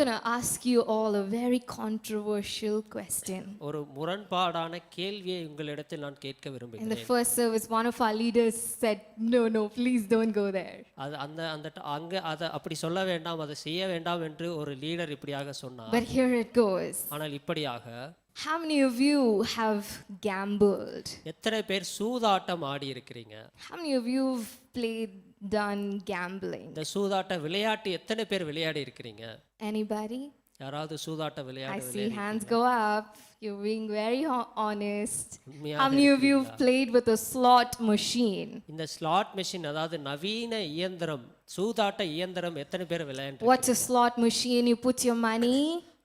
going to ask you all a very controversial question. ஒரு முரண்பாடான கேள்வியை உங்களிடத்தில் நான் கேட்க In the விரும்புகிறேன். first service, one of our leaders said, no, please don't go there. அது அந்த அந்த அங்க அதை அப்படி சொல்ல வேண்டாம், அதை செய்ய வேண்டாம் என்று ஒரு லீடர் இப்படியாக சொன்னார். But here it goes. ஆனால் இப்படியாக How many of you have gambled? எத்தனை பேர் சூதாட்டம் ஆடி இருக்கிறீங்க? How many of you have done gambling? இந்த சூதாட்ட விளையாட்டு எத்தனை பேர் விளையாடி இருக்கிறீங்க? Anybody? யாராவது சூதாட்ட I விளையாட்டு see hands go up. You're being very honest. உண்மையாக How many of you have played with a slot machine? இந்த ஸ்லாட் மெஷின், அதாவது நவீன இயந்திரம், சூதாட்ட இயந்திரம் எத்தனை பேர் விளையாண்டு? What's a slot machine? You put your money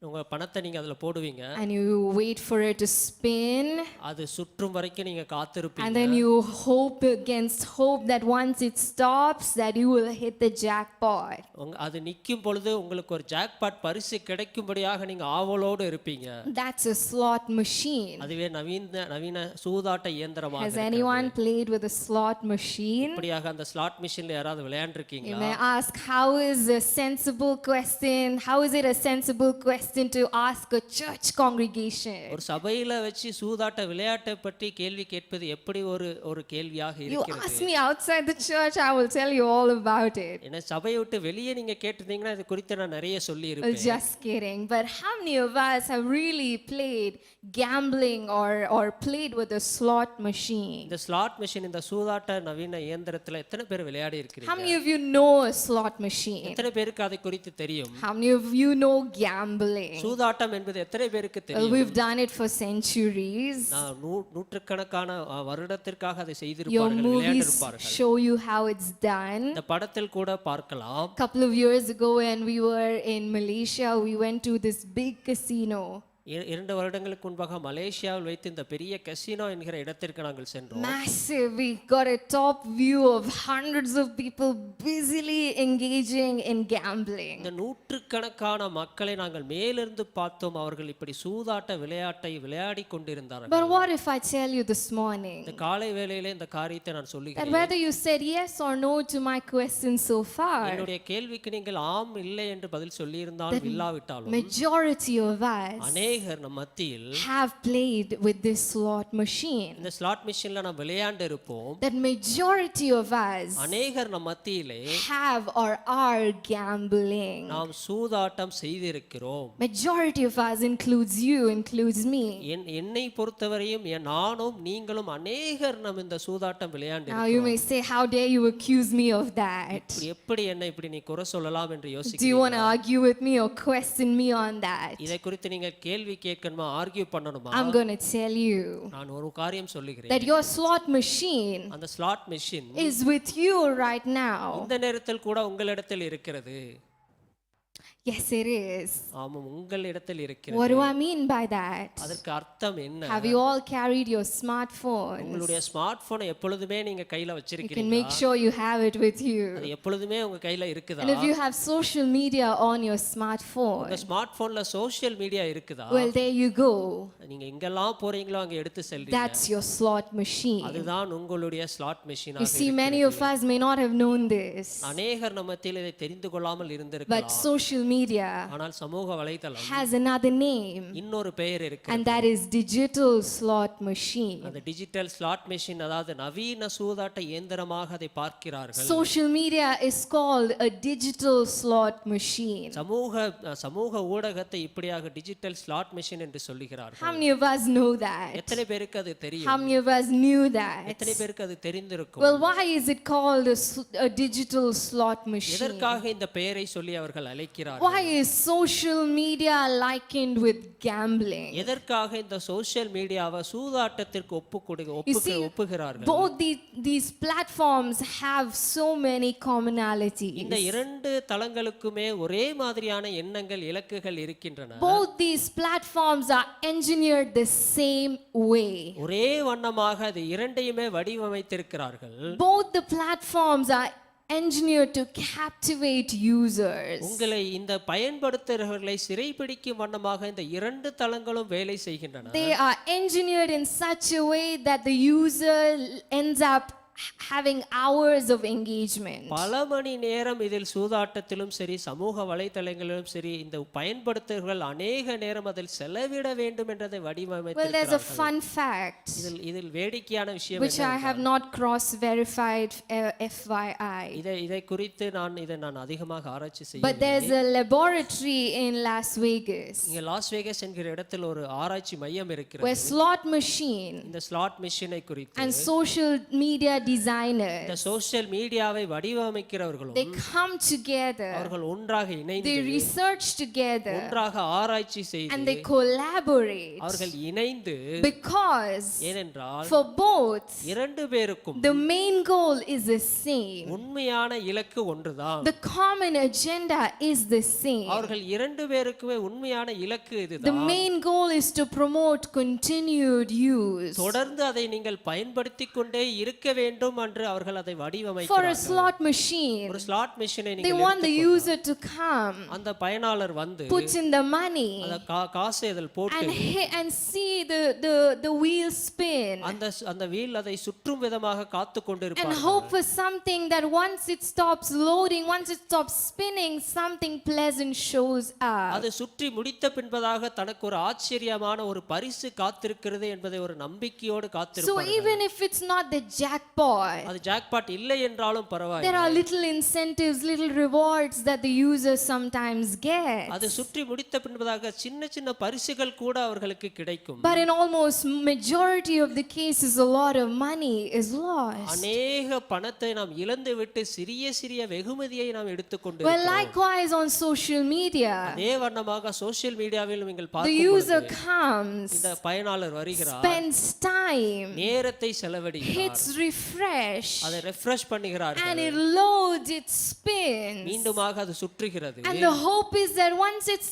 உங்க பணத்தை நீங்க அதுல போடுவீங்க, and you wait for it to spin, அது சுற்றும் வரைக்கும் நீங்க and காத்திருப்பீங்க. then you hope against hope that once it stops that you will hit the jackpot. அது நிக்கும் பொழுது உங்களுக்கு ஒரு ஜாக்பாட் பரிசு கிடைக்கும்படியாக நீங்க ஆவலோடு இருப்பீங்க. That's a slot machine. அதுவே நவீன சூதாட்ட இயந்திரமாக Has இருக்கிறது. anyone played with a slot machine? இப்படியாக அந்த ஸ்லாட் மெஷின்ல யாராவது You விளையாண்டுருக்கீங்களா? may ask, how is a sensible question? How is it a sensible question to ask a church congregation? ஒரு சபையில வச்சு சூதாட்ட விளையாட்டை பற்றி கேள்வி கேட்பது எப்படி ஒரு கேள்வியாக You இருக்கிறது? ask me outside the church, I will tell you all about it. என்ன சபையை விட்டு வெளியே நீங்க கேட்டிருந்தீங்கன்னா இது குறித்து நான் நிறைய சொல்லி இருப்பேன். Just kidding. But how many of us have really played gambling or played with a slot machine? இந்த ஸ்லாட் மெஷின், இந்த சூதாட்ட நவீன இயந்திரத்துல எத்தனை பேர் விளையாடி How இருக்கிறீங்க? many of you know a slot machine? எத்தனை பேருக்கு அதை குறித்து தெரியும்? How many of you know gambling? சூதாட்டம் என்பது எத்தனை பேருக்கு Well, தெரியும்? we've done it for centuries. நான் நூற்றுக்கணக்கான வருடத்திற்காக அதை Your செய்திருப்பார்கள், movies விளையாண்டிருப்பார்கள். show you how it's done. இந்த படத்தில் கூட பார்க்கலாம். Couple of years ago when we were in Malaysia, we went to this big casino. 2 வருடங்களுக்கு முன்பாக மலேசியாவில் வைத்து இந்த பெரிய கசினோ என்கிற இடத்திற்கு நாங்கள் சென்றோம். Massive. We got a top view of hundreds of people busily engaging in gambling. இந்த நூற்றுக்கணக்கான மக்களை நாங்கள் மேலிருந்து பார்த்தோம். அவர்கள் இப்படி சூதாட்ட விளையாட்டை விளையாடி கொண்டிருந்தார்கள். But what if I tell you this morning இந்த காலை வேளையிலே இந்த காரியத்தை நான் that சொல்லுகிறேன். whether you said yes or no to my question so far, என்னுடைய கேள்விக்கு நீங்கள் ஆம் இல்லை என்று பதில் சொல்லி இருந்தாலும் இல்லாவிட்டாலும் majority of us அநேகர் நம் மத்தியில் have played with this slot machine. இந்த ஸ்லாட் மெஷின்ல நாம் விளையாண்டு இருப்போம். That majority of us அநேகர் நம் மத்தியிலே have or are gambling. நாம் சூதாட்டம் செய்திருக்கிறோம். Majority of us includes you, includes me. என்னை பொறுத்தவரையும் நானும் நீங்களும் அநேகர் நாம் இந்த சூதாட்டம் விளையாண்டு Now you may say, how dare you accuse me of that? எப்படி என்ன இப்படி நீ குறை சொல்லலாம் என்று Do you யோசிக்கிறீங்க. want to argue with me or question me on that? இதை குறித்து நீங்க கேள்வி கேட்கணுமா, ஆர்கியூ பண்ணணுமா? I'm going to tell you நான் ஒரு காரியம் சொல்லுகிறேன். that your slot machine அந்த slot machine is with you right now. இந்த நேரத்தில் கூட உங்களிடத்தில் இருக்கிறது. Yes, it is. ஆமாம், உங்களிடத்தில் இருக்கிறது. What do I mean by that? அதற்கு அர்த்தம் என்ன? Have you all carried your smartphones? உங்களுடைய ஸ்மார்ட் போனை எப்பொழுதுமே நீங்க கையில You can வச்சிருக்கீங்க. make sure you have it with you. அது எப்பொழுதுமே உங்க கையில இருக்குதா? And if you have social media on your உங்க smartphone, ஸ்மார்ட் போன்ல சோஷியல் மீடியா இருக்குதா? well, there you go. நீங்க எங்கெல்லாம் போறீங்களோ அங்க எடுத்து செல்றீங்க. That's your slot machine. அதுதான் உங்களுடைய slot machine. You see, many of us may not have known this, அநேகர் நம்ம மத்தியில் இதை தெரிந்து கொள்ளாமல் but இருந்திருக்கலாம். social media ஆனால் சமூக வலைத்தளம் has another name, இன்னொரு பெயர் இருக்கு. and that is digital slot machine. அந்த டிஜிட்டல் ஸ்லாட் மெஷின், அதாவது நவீன சூதாட்ட இயந்திரமாக அதை பார்க்கிறார்கள். Social media is called a digital slot machine. சமூக ஊடகத்தை இப்படியாக டிஜிட்டல் ஸ்லாட் மெஷின் என்று சொல்லுகிறார்கள். How many of us know that? எத்தனை பேருக்கு அது How தெரியும்? many of us knew that? எத்தனை பேருக்கு அது தெரிந்திருக்கும்? Well, why is it called a digital slot machine? எதற்காக இந்த பெயரை சொல்லி அவர்கள் அழைக்கிறார்கள்? Why is social media likened with gambling? எதற்காக இந்த சோஷியல் மீடியாவை சூதாட்டத்திற்கு ஒப்புகிறார்கள்? Both these platforms have so many commonalities. இந்த 2 தளங்களுக்குமே ஒரே மாதிரியான எண்ணங்கள், இலக்குகள் இருக்கின்றன. Both these platforms are engineered the same way. ஒரே வண்ணமாக அது இரண்டையுமே வடிவமைத்திருக்கிறார்கள். Both the platforms are engineered to captivate users. உங்களை இந்த பயன்படுத்துகிறவர்களை சிறைபிடிக்கும் வண்ணமாக இந்த 2 தளங்களும் வேலை செய்கின்றன. They are engineered in such a way that the user ends up having hours of engagement. பல மணி நேரம் இதில் சூதாட்டத்திலும் சரி சமூக வலைத்தளங்களிலும் சரி இந்த பயன்படுத்துவர்கள் அநேக நேரம் அதில் செலவிட வேண்டும் என்றதை Well, there's a வடிவமைத்திருக்கிறார்கள். fun fact இதில் வேடிக்கையான விஷயம் which I have not cross-verified, FYI. இதை குறித்து நான் அதிகமாக ஆராய்ச்சி But செய்யவில்லை. there's a laboratory in Las Vegas இங்க லாஸ் வேகஸ் என்கிற இடத்தில் ஒரு ஆராய்ச்சி மையம் where இருக்கிறது. slot machine இந்த ஸ்லாட் மிஷினை குறித்து and social media designers, இந்த சோஷியல் மீடியாவை வடிவமைக்கிறவர்களும் they come together, அவர்கள் ஒன்றாக இணைந்து they research together, ஒன்றாக ஆராய்ச்சி and செய்து they collaborate அவர்கள் இணைந்து because ஏனென்றால் for both இரண்டு பேருக்கும் the main goal is the same. உண்மையான இலக்கு ஒன்றுதான். The common agenda is the same. அவர்கள் இரண்டு பேருக்குமே உண்மையான இலக்கு The இதுதான். main goal is to promote continued use. தொடர்ந்து அதை நீங்கள் பயன்படுத்திக் கொண்டே இருக்க வேண்டும் என்று அவர்கள் அதை For a வடிவமைக்கிறார்கள். slot machine, ஒரு ஸ்லாட் மிஷினை they நீங்கள் want the user to come, அந்த பயனாளர் வந்து put in the money, அந்த காசை அதில் போட்டு and see the wheel spin, அந்த வீல் அதை சுற்றும் விதமாக காத்து and கொண்டிருப்பார்கள். hope for something that once it stops loading, once it stops spinning, something pleasant shows up. அது சுற்றி முடித்த பின்பதாக தனக்கு ஒரு ஆச்சரியமான ஒரு பரிசு காத்திருக்கிறது என்பதை ஒரு நம்பிக்கையோடு So காத்திருப்பார்கள். even if it's not the jackpot, அது ஜாக்பாட் இல்லை என்றாலும் there பரவாயில்லை. are little incentives, little rewards that the user sometimes gets. அது சுற்றி முடித்த பின்பதாக சின்ன சின்ன பரிசுகள் கூட அவர்களுக்கு கிடைக்கும். But in almost majority of the cases, a lot of money is lost. அநேக பணத்தை நாம் இழந்து விட்டு சிறிய சிறிய வெகுமதியை நாம் எடுத்துக்கொண்டு Well, likewise on social media, அதே வண்ணமாக சோஷியல் மீடியாவில் நீங்கள் the பார்க்கும் user பொழுது comes, இந்த பயனாளர் வருகிறார், spends time, நேரத்தை செலவழிக்கிறார், hits refresh, அதை ரெஃப்ரெஷ் பண்ணுகிறார்கள், and it loads, it spins. மீண்டுமாக அது சுற்றுகிறது. And the hope is that once it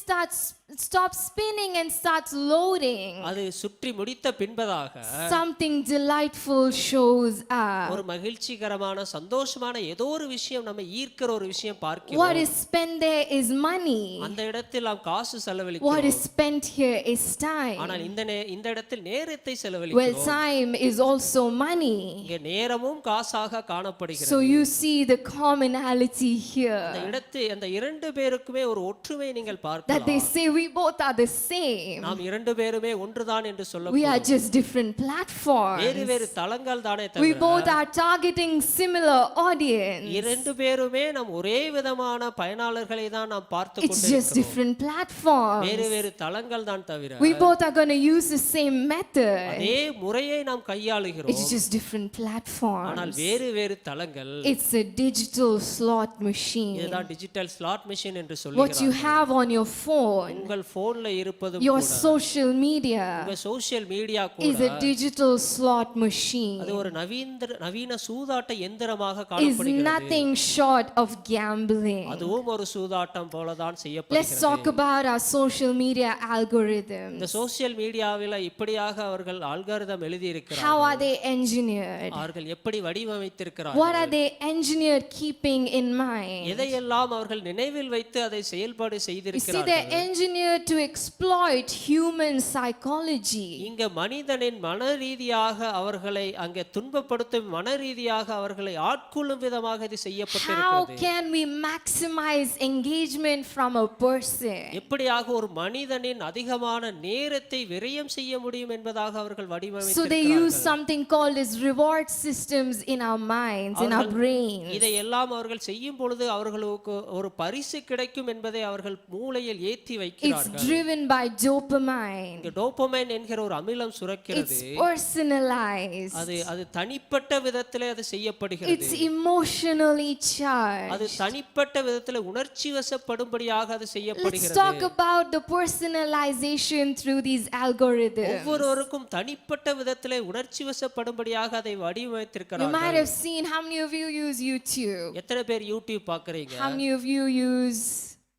stops spinning and starts loading, அது சுற்றி முடித்த பின்பதாக something delightful shows up. ஒரு மகிழ்ச்சிகரமான சந்தோஷமான ஏதோ ஒரு விஷயம் நம்ம ஈர்க்கிற ஒரு விஷயம் What பார்க்கிறோம். is spent there is money. அந்த இடத்தில் நாம் காசு What செலவழிக்கிறோம். is spent here is time. ஆனால் இந்த இடத்தில் நேரத்தை Well, செலவழிக்கிறோம். time is also money. இங்கே நேரமும் காசாக காணப்படுகிறது. So you see the commonality here, அந்த இரண்டு பேருக்குமே ஒரு ஒற்றுமை நீங்கள் that பார்க்கலாம். they say we both are the same. நாம் இரண்டு பேருமே ஒன்றுதான் என்று We are சொல்லக்கூடாது. just different platforms. வேறு வேறு தளங்கள் தானே We தவிர both are targeting similar audience. இரண்டு பேருமே நாம் ஒரே விதமான பயனாளர்களை தான் நாம் பார்த்து It's just கொண்டிருக்கிறோம். different platforms. வேறு வேறு தளங்கள் தான் தவிர We both are going to use the same method. அதே முறையை நாம் கையாளுகிறோம். It's just different ஆனால் platforms. வேறு வேறு தளங்கள். It's a digital slot machine. இதுதான் டிஜிட்டல் ஸ்லாட் மெஷின் என்று What you சொல்லுகிறார்கள். have on your phone, உங்கள் போன்ல இருப்பது your கூட social media, உங்க சோஷியல் மீடியா is கூட a digital slot அது machine. ஒரு நவீன சூதாட்ட எந்திரமாக Is காணப்படுகிறது. nothing short of gambling. அதுவும் ஒரு சூதாட்டம் போலதான் Let's செய்யப்படுகிறது. talk about our social media இந்த algorithms. சோஷியல் மீடியாவில் இப்படியாக அவர்கள் அல்காரிதம் எழுதி How இருக்கிறார்கள். are they engineered? அவர்கள் எப்படி What வடிவமைத்திருக்கிறார்கள்? are they engineered keeping in mind? எதையெல்லாம் அவர்கள் நினைவில் வைத்து அதை செயல்பாடு You see, செய்திருக்கிறார்கள். they're engineered to exploit human psychology. இங்க மனிதனின் மனரீதியாக அவர்களை அங்கே துன்பப்படுத்தும் மனரீதியாக அவர்களை ஆட்கொள்ளும் விதமாக இது How செய்யப்பட்டிருக்கிறது. can we maximize engagement from a person? எப்படியாக ஒரு மனிதனின் அதிகமான நேரத்தை விரயம் செய்ய முடியும் என்பதாக அவர்கள் So they use வடிவமைத்திருக்கிறார்கள். something called as reward systems in our minds, in our brains. இதை எல்லாம் அவர்கள் செய்யும் பொழுது அவர்களுக்கு ஒரு பரிசு கிடைக்கும் என்பதை அவர்கள் மூளையில் ஏற்றி It's வைக்கிறார்கள். driven by dopamine. இங்க டோபமைன் என்கிற ஒரு அமிலம் சுரக்கிறது. It's personalized. அது தனிப்பட்ட விதத்திலே அது செய்யப்படுகிறது. It's emotionally அது charged. தனிப்பட்ட விதத்திலே உணர்ச்சி வசப்படும்படியாக அது Let's செய்யப்படுகிறது. talk about the personalization through these algorithms. ஒவ்வொருவருக்கும் தனிப்பட்ட விதத்திலே உணர்ச்சி வசப்படும்படியாக அதை You might வடிவமைத்திருக்கிறார்கள். have seen, how many of you use YouTube? எத்தனை பேர் யூடியூப் பார்க்கறீங்க? How many of you use,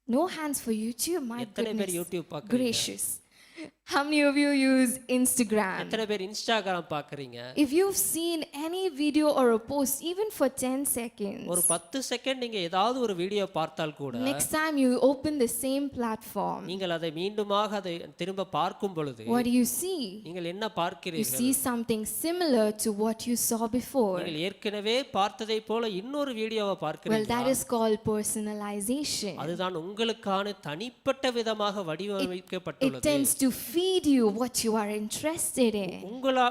no hands for YouTube? My எத்தனை பேர் goodness யூடியூப் பார்க்கறீங்க? gracious. How many of you use Instagram? எத்தனை பேர் இன்ஸ்டாகிராம் பார்க்கறீங்க? If you've seen any video or a post, even for 10 seconds, ஒரு 10 second நீங்க ஏதாவது ஒரு வீடியோ பார்த்தால் கூட next time you open the same platform, நீங்கள் அதை மீண்டுமாக அதை திரும்ப பார்க்கும் பொழுது what do you see? நீங்கள் என்ன You பார்க்கிறீர்கள்? see something similar to what you saw before. நீங்கள் ஏற்கனவே பார்த்ததை போல இன்னொரு வீடியோவை Well, பார்க்கிறீர்கள். that is called personalization. அதுதான் உங்களுக்கான தனிப்பட்ட விதமாக It வடிவமைக்கப்பட்டுள்ளது. tends to feed you what you are interested in.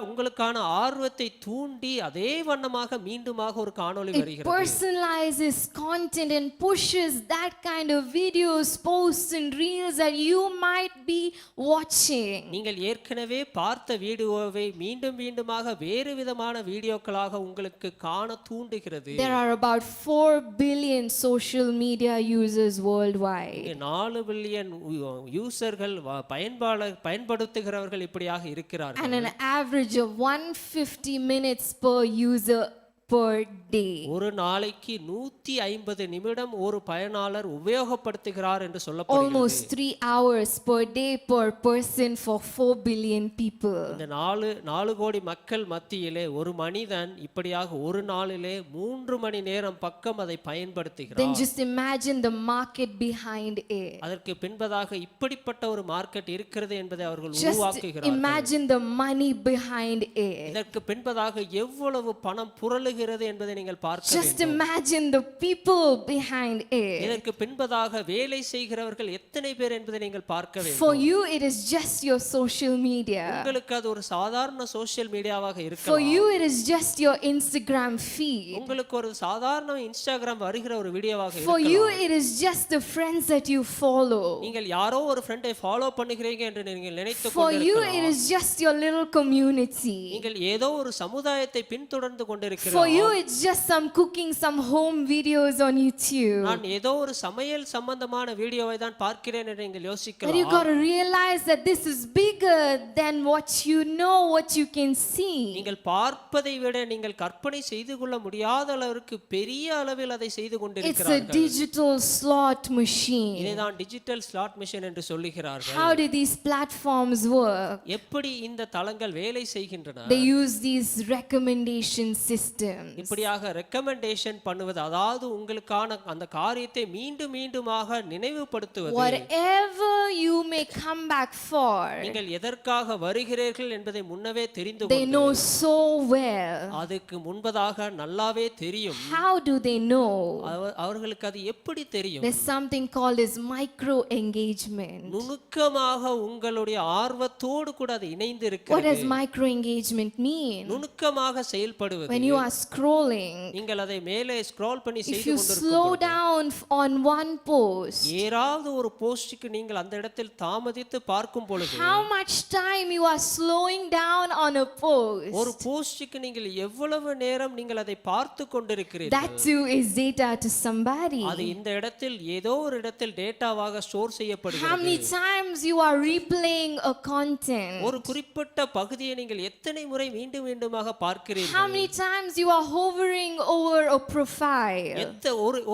உங்களுக்கான ஆர்வத்தை தூண்டி அதே வண்ணமாக மீண்டுமாக ஒரு காணொளி It வருகிறது. personalizes content and pushes that kind of videos, posts, and reels that you might be watching. நீங்கள் ஏற்கனவே பார்த்த வீடியோவை மீண்டும் மீண்டுமாக வேறு விதமான வீடியோக்களாக உங்களுக்கு காண தூண்டுகிறது. There are about 4 billion social media users worldwide. 4 billion யூசர்கள் பயன்படுத்துகிறவர்கள் இப்படியாக இருக்கிறார்கள். And an average of 150 minutes per user per day. ஒரு நாளைக்கு 150 நிமிடம் ஒரு பயனாளர் உபயோகப்படுத்துகிறார் என்று சொல்லப்படுகிறது. Almost 3 hours per day per person for 4 billion people. இந்த 4 கோடி மக்கள் மத்தியிலே ஒரு மனிதன் இப்படியாக ஒரு நாளிலே 3 மணி நேரம் பக்கம் அதை Then பயன்படுத்துகிறார். just imagine the market behind it. அதற்கு பின்பதாக இப்படிப்பட்ட ஒரு மார்க்கெட் இருக்கிறது என்பதை அவர்கள் Just உருவாக்குகிறார்கள். imagine the money behind it. இதற்கு பின்பதாக எவ்வளவு பணம் புரளுகிறது என்பதை நீங்கள் பார்க்க Just வேண்டும். imagine the people behind it. இதற்கு பின்பதாக வேலை செய்கிறவர்கள் எத்தனை பேர் என்பதை நீங்கள் பார்க்க வேண்டும். For you, it is just your social media. உங்களுக்கு அது ஒரு சாதாரண சோஷியல் மீடியாவாக For இருக்கலாம். you, it is just your Instagram feed. உங்களுக்கு ஒரு சாதாரண இன்ஸ்டாகிராம் வருகிற ஒரு வீடியோவாக For you, இருக்கலாம். it is just the friends that you follow. நீங்கள் யாரோ ஒரு ஃப்ரெண்டை ஃபாலோ பண்ணுகிறீங்க என்று நீங்கள் நினைத்துக் For you, it கொண்டிருக்கலாம். is just your little community. நீங்கள் ஏதோ ஒரு சமுதாயத்தை பின்தொடர்ந்து For கொண்டிருக்கிறீர்கள். you, it's just some cooking, some home videos on YouTube. நான் ஏதோ ஒரு சமையல் சம்பந்தமான வீடியோவை தான் பார்க்கிறேன் என்று நீங்கள் But you யோசிக்கலாம். got to realize that this is bigger than what you know, what you can see. நீங்கள் பார்ப்பதை விட நீங்கள் கற்பனை செய்து கொள்ள முடியாத அளவிற்கு பெரிய அளவில் அதை செய்து It's a கொண்டிருக்கிறார்கள். digital slot machine. இதைதான் டிஜிட்டல் ஸ்லாட் மிஷின் என்று சொல்லுகிறார்கள். How do these platforms work? எப்படி இந்த தளங்கள் வேலை செய்கின்றன? They use these recommendation systems. இப்படியாக ரெக்கமெண்டேஷன் பண்ணுவது, அதாவது உங்களுக்கான அந்த காரியத்தை மீண்டும் மீண்டுமாக நினைவுபடுத்துவது. Whatever you may come back for, நீங்கள் எதற்காக வருகிறீர்கள் என்பதை முன்னவே தெரிந்து they கொண்டு know so well. அதுக்கு முன்பதாக நல்லாவே தெரியும். How do they know? அவர்களுக்கு அது எப்படி தெரியும்? There's something called as micro engagement. நுணுக்கமாக உங்களுடைய ஆர்வத்தோடு கூட அது இணைந்து What இருக்கிறது. does micro engagement mean? நுணுக்கமாக செயல்படுவது. When you are scrolling, நீங்கள் அதை மேலே ஸ்க்ரால் பண்ணி if செய்து you கொண்டிருக்கும் slow பொழுது, down on one post, ஏதாவது ஒரு போஸ்டுக்கு நீங்கள் அந்த இடத்தில் தாமதித்து பார்க்கும் பொழுது, how much time you are slowing down on a post? ஒரு போஸ்டுக்கு நீங்கள் எவ்வளவு நேரம் நீங்கள் அதை பார்த்து கொண்டிருக்கிறீர்கள். That too is data to somebody. அது இந்த இடத்தில் ஏதோ ஒரு இடத்தில் டேட்டாவாக ஸ்டோர் How செய்யப்படுகிறது. many times you are replaying a content? ஒரு குறிப்பிட்ட பகுதியை நீங்கள் எத்தனை முறை மீண்டும் மீண்டுமாக How பார்க்கிறீர்கள்? many times you are hovering over a profile?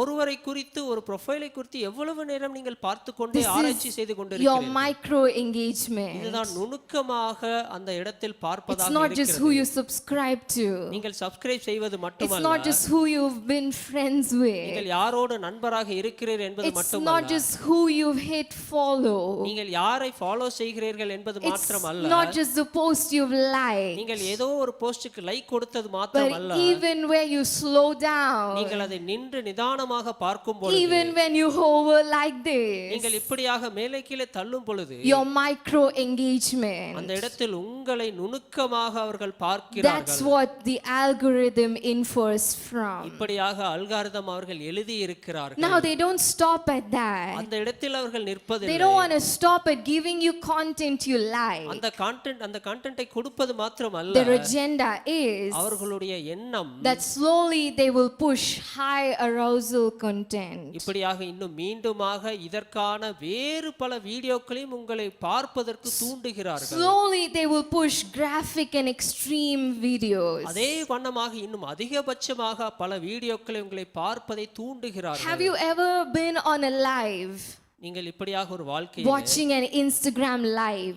ஒருவரை குறித்து ஒரு ப்ரொஃபைலை குறித்து எவ்வளவு நேரம் நீங்கள் பார்த்து கொண்டே This ஆராய்ச்சி செய்து is your கொண்டிருக்கிறீர்கள். micro engagement. இதுதான் நுணுக்கமாக அந்த இடத்தில் It's பார்ப்பதாக not just who இருக்கிறது. you subscribe to. நீங்கள் சப்ஸ்கிரைப் செய்வது It's மட்டுமல்ல, not just who you've been friends with. நீங்கள் யாரோடு நண்பராக இருக்கிறீர்கள் என்பது It's not மட்டுமல்ல, just who you've hit follow. நீங்கள் யாரை ஃபாலோ செய்கிறீர்கள் என்பது It's மாத்திரமல்ல, not just the post you've liked. நீங்கள் ஏதோ ஒரு போஸ்டுக்கு லைக் கொடுத்தது But மாத்திரமல்ல, even where you slow down, நீங்கள் அதை நின்று நிதானமாக பார்க்கும் பொழுது, even when you hover like நீங்கள் this, இப்படியாக மேலே கீழே தள்ளும் பொழுது, your micro அந்த engagement. இடத்தில் உங்களை நுணுக்கமாக அவர்கள் That's பார்க்கிறார்கள். what the algorithm infers from. இப்படியாக அல்காரிதம் அவர்கள் எழுதி இருக்கிறார்கள். Now they don't stop at that. அந்த இடத்தில் அவர்கள் They நிற்பதில்லை. don't want to stop at giving you content you like. அந்த கண்டென்ட்டை கொடுப்பது மாத்திரமல்ல, Their agenda is அவர்களுடைய எண்ணம் that slowly they will push high arousal content. இப்படியாக இன்னும் மீண்டுமாக இதற்கான வேறு பல வீடியோக்களையும் உங்களை பார்ப்பதற்கு தூண்டுகிறார்கள். Slowly they will push graphic and extreme videos. அதே வண்ணமாக இன்னும் அதிகபட்சமாக பல வீடியோக்களை உங்களை பார்ப்பதை தூண்டுகிறார்கள். Have you ever been on a live நீங்கள் இப்படியாக ஒரு வாழ்க்கை watching an Instagram live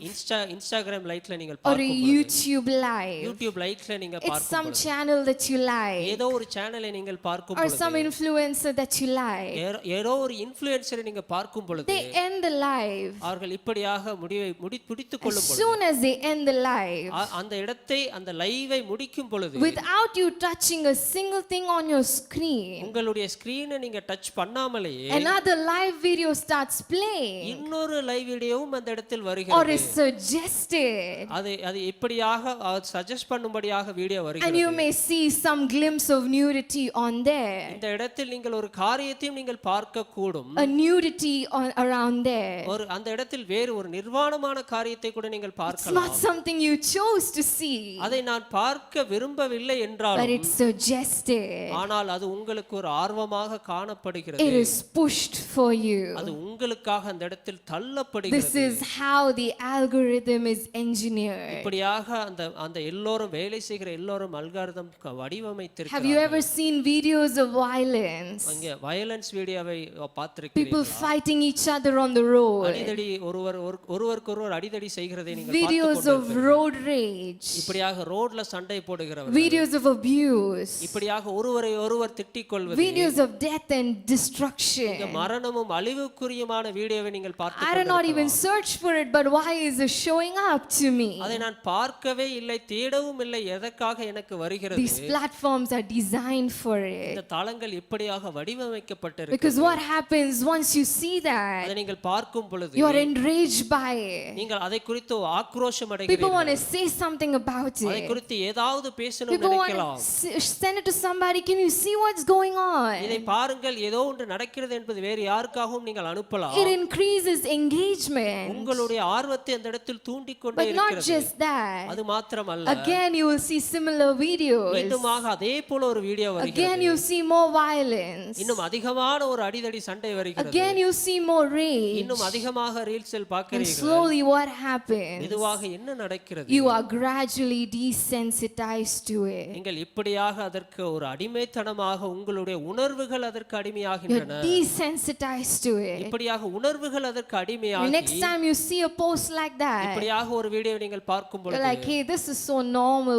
Instagram லைட்ல நீங்கள் or a பார்க்கும் YouTube live. யூடியூப் லைட்ல நீங்க It's பார்க்கும் some channel that you like ஏதோ ஒரு சேனலை நீங்கள் பார்க்கும் or பொழுது some influencer that you like. ஏதோ ஒரு இன்ஃப்ளூயன்சரை நீங்க பார்க்கும் பொழுது They end the live. அவர்கள் இப்படியாக முடித்துக் As கொள்ளும் பொழுது soon as they end the live, அந்த இடத்தை அந்த லைவை முடிக்கும் பொழுது without you touching a single thing on your screen, உங்களுடைய ஸ்கிரீனை நீங்க டச் பண்ணாமலேயே another live video starts playing இன்னொரு லைவ் வீடியோவும் அந்த இடத்தில் or வருகிறது. is suggested, அது இப்படியாக சஜஸ்ட் பண்ணும்படியாக வீடியோ and வருகிறது. you may see some glimpse of nudity on there, இந்த இடத்தில் நீங்கள் ஒரு காரியத்தையும் நீங்கள் பார்க்க கூடும். a nudity around there. ஒரு அந்த இடத்தில் வேறு ஒரு நிர்வாணமான காரியத்தை கூட நீங்கள் It's பார்க்கலாம். not something you chose to see, அதை நான் பார்க்க விரும்பவில்லை but என்றாலும் it's suggested. ஆனால் அது உங்களுக்கு ஒரு ஆர்வமாக It காணப்படுகிறது. is pushed for you. அது உங்களுக்காக அந்த இடத்தில் This தள்ளப்படுகிறது. is how the algorithm is engineered. இப்படியாக அந்த அந்த எல்லோரும் வேலை செய்கிற எல்லோரும் algorithm Have வடிவமைத்திருக்கிறார்கள். you ever seen videos of violence? அங்கே வயலன்ஸ் வீடியோவை People பார்த்திருக்கிறீர்களா? fighting each other on the road. அடிதடி ஒருவருக்கொருவர் அடிதடி செய்கிறதை நீங்கள் Videos பார்த்துக் of கொண்டிருக்கிறீர்கள். road rage. இப்படியாக ரோட்ல சண்டை போடுகிறவர், Videos of abuse. இப்படியாக ஒருவரை ஒருவர் திட்டிக் கொள்வது, Videos of death and இந்த destruction. மரணமும் அழிவுக்குரியமான வீடியோவை நீங்கள் பார்த்து I did not even search for it, but why is it showing up to me? அதை நான் பார்க்கவே இல்லை, தேடவும் இல்லை, எதற்காக எனக்கு வருகிறது? These platforms are designed for it. இந்த தளங்கள் இப்படியாக வடிவமைக்கப்பட்டிருக்கு. Because what happens once you see that, அதை நீங்கள் பார்க்கும் பொழுது you are enraged by it. நீங்கள் அதை குறித்து ஆக்ரோஷம் People அடைகிறீர்கள். want to say something about அதை it. குறித்து ஏதாவது பேசணும் People want நினைக்கலாம். to send it to somebody. Can you see what's going on? இதை பாருங்கள், ஏதோ ஒன்று நடக்கிறது என்பது வேறு யாருக்காகவும் நீங்கள் அனுப்பலாம். It increases engagement. உங்களுடைய ஆர்வத்தை அந்த இடத்தில் தூண்டிக்கொண்டே But not இருக்கிறது. just that. அது மாத்திரமல்ல, Again, you will see similar videos. மீண்டுமாக அதே போல ஒரு வீடியோ Again, வருகிறது. you see more violence. இன்னும் அதிகமான ஒரு அடிதடி சண்டை வருகிறது. Again, you see more rage. இன்னும் அதிகமாக ரீல்ஸில் And பார்க்கிறீர்கள். slowly, what happens? மெதுவாக என்ன நடக்கிறது? You are gradually desensitized to it. நீங்கள் இப்படியாக அதற்கு ஒரு அடிமைத்தனமாக உங்களுடைய உணர்வுகள் அதற்கு You're அடிமையாகின்றன. desensitized to it. இப்படியாக உணர்வுகள் அதற்கு The அடிமையாகி next time you see a post like that, இப்படியாக ஒரு வீடியோ நீங்கள் பார்க்கும் you're பொழுது like, hey, this is so normal.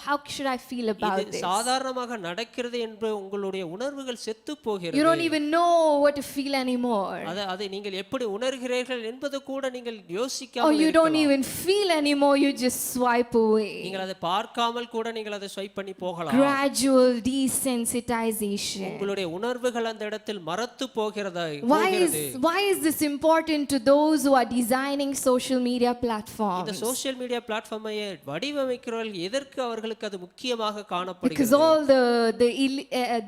How should I feel about இது this? சாதாரணமாக நடக்கிறது என்று உங்களுடைய உணர்வுகள் செத்து You போகிறது. don't even know what to feel anymore. அதை நீங்கள் எப்படி உணர்கிறீர்கள் என்பது கூட நீங்கள் Or யோசிக்காமல் you don't இருக்கலாம். even feel anymore, you just swipe away. நீங்கள் அதை பார்க்காமல் கூட நீங்கள் அதை ஸ்வைப் பண்ணி போகலாம். Gradual desensitization. உங்களுடைய உணர்வுகள் அந்த இடத்தில் மறத்து போகிறது. Why is this important to those who are designing social media இந்த platforms? சோஷியல் மீடியா பிளாட்ஃபார்மை வடிவமைக்கிறவர்கள் எதற்கு அவர்களுக்கு அது முக்கியமாக Because காணப்படுகிறது? all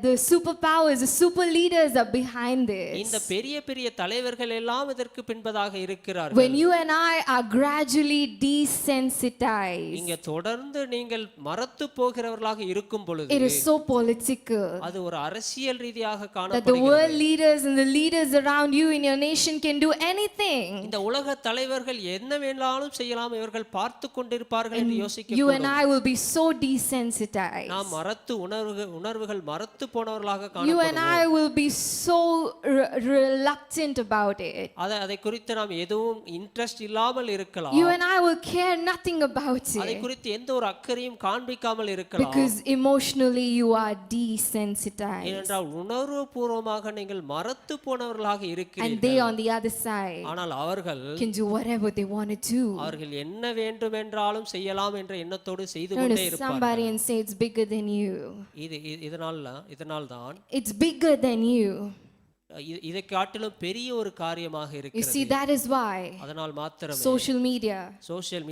the superpowers, the super leaders are behind இந்த this. பெரிய பெரிய தலைவர்கள் எல்லாம் இதற்கு பின்பதாக இருக்கிறார்கள். When you and I are gradually desensitized, இங்க தொடர்ந்து நீங்கள் மறத்து போகிறவர்களாக இருக்கும் பொழுது it is so political அது ஒரு அரசியல் ரீதியாக that the காணப்படுகிறது. world leaders and the leaders around you in your nation can do anything. இந்த உலக தலைவர்கள் என்ன வேணாலும் செய்யலாம், இவர்கள் பார்த்து கொண்டிருப்பார்கள் என்று யோசிக்க You and I will be so desensitized. நாம் மறத்து உணர்வுகள் மறத்து போனவர்களாக You and காணப்படுவோம். I will be so reluctant about it. அதை குறித்து நாம் எதுவும் இன்ட்ரெஸ்ட் இல்லாமல் இருக்கலாம். You and I will care nothing about அதை it குறித்து எந்த ஒரு அக்கறையும் காண்பிக்காமல் இருக்கலாம். because emotionally you are desensitized. ஏனென்றால் உணர்வு பூர்வமாக நீங்கள் மறத்து போனவர்களாக And இருக்கிறீர்கள். they on the other side ஆனால் அவர்கள் can do whatever they want to do. அவர்கள் என்ன வேண்டுமென்றாலும் செய்யலாம் என்ற எண்ணத்தோடு செய்து Turn கொண்டே to இருப்பார்கள். somebody and say it's bigger than you. இதனால் தான் It's bigger than you. இதை காட்டிலும் பெரிய ஒரு காரியமாக You இருக்கிறது. see, that is why அதனால் மாத்திரமே social media, social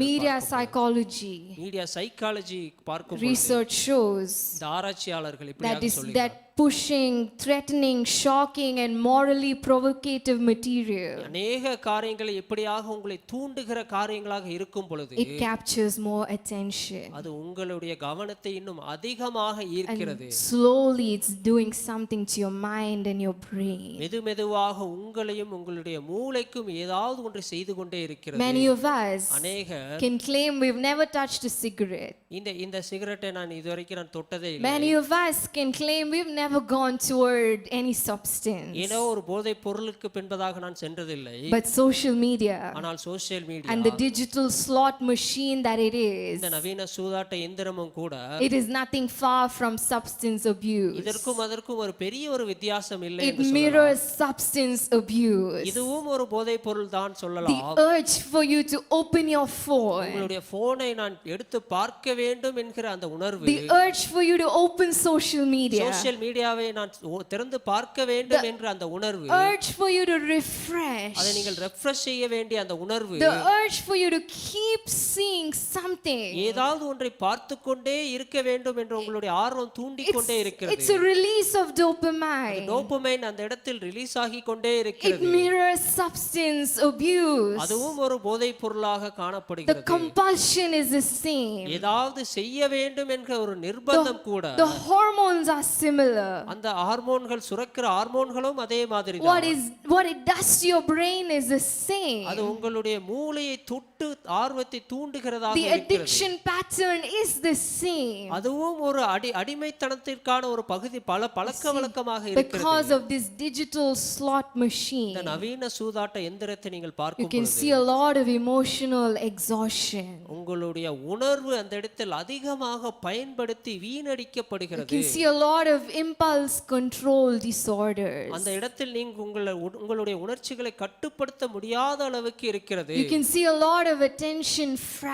media psychology, media psychology பார்க்கும் research shows இந்த ஆராய்ச்சியாளர்கள் that இப்படியாக is சொல்லுகிறார்கள். that pushing, threatening, shocking and morally provocative material, அநேக காரியங்களை எப்படியாக உங்களை தூண்டுகிற காரியங்களாக இருக்கும் பொழுது it captures more attention. அது உங்களுடைய கவனத்தை இன்னும் அதிகமாக ஈர்க்கிறது. Slowly it's doing something to your mind and your brain. மெதுவாக உங்களையும் உங்களுடைய மூளைக்கும் ஏதாவது ஒன்று செய்து கொண்டே இருக்கிறது. Many of us அநேகர் can claim we've never touched a cigarette. இந்த சிகரெட்டை நான் இதுவரைக்கும் நான் தொட்டதே இல்லை. Many of us can claim we've never gone toward any substance, ஏதோ ஒரு போதை பொருளுக்கு பின்பதாக நான் சென்றதில்லை. but social media ஆனால் social media and the digital slot machine that it is, இந்த நவீன சூதாட்ட எந்திரமும் கூட it is nothing far from substance abuse. இதற்கும் அதற்கும் ஒரு பெரிய ஒரு வித்தியாசம் இல்லை It mirrors substance abuse. இதுவும் ஒரு போதை பொருள் தான் The சொல்லலாம். urge for you to open your phone, உங்களுடைய போனை நான் எடுத்து பார்க்க வேண்டும் என்கிற அந்த உணர்வு, the urge for you to open social media, social மீடியாவை நான் திறந்து பார்க்க வேண்டும் என்ற அந்த உணர்வு, urge for you to refresh, அதை நீங்கள் ரெஃப்ரெஷ் செய்ய வேண்டிய அந்த உணர்வு, the urge for you to keep seeing something. ஏதாவது ஒன்றை பார்த்து கொண்டே இருக்க வேண்டும் என்ற உங்களுடைய ஆர்வம் தூண்டிக் கொண்டே இருக்கிறது. It's a release of dopamine. Dopamine அந்த இடத்தில் ரிலீஸ் ஆகி கொண்டே It இருக்கிறது. mirrors substance abuse. அதுவும் ஒரு போதை பொருளாக The காணப்படுகிறது. compulsion is the same. ஏதாவது செய்ய வேண்டும் என்ற ஒரு நிர்பந்தம் கூட, The hormones are similar. அந்த ஹார்மோன்கள் சுரக்கிற ஹார்மோன்களும் அதே மாதிரி What it does to your brain is the same. அது உங்களுடைய மூளையை தொட்டு ஆர்வத்தை தூண்டுகிறதாக The இருக்கிறது. addiction pattern is the same. அதுவும் ஒரு அடிமைத்தனத்திற்கான ஒரு பகுதி, பழக்க வழக்கமாக இருக்கிறது. Because of this digital slot machine, இந்த நவீன சூதாட்ட எந்திரத்தை நீங்கள் you பார்க்கும் can பொழுது see a lot of emotional exhaustion. உங்களுடைய உணர்வு அந்த இடத்தில் அதிகமாக பயன்படுத்தி You வீணடிக்கப்படுகிறது. can see a lot of impulse control disorders. அந்த இடத்தில் நீங்க உங்களுடைய உணர்ச்சிகளை கட்டுப்படுத்த முடியாத அளவுக்கு இருக்கிறது. You can see a lot of attention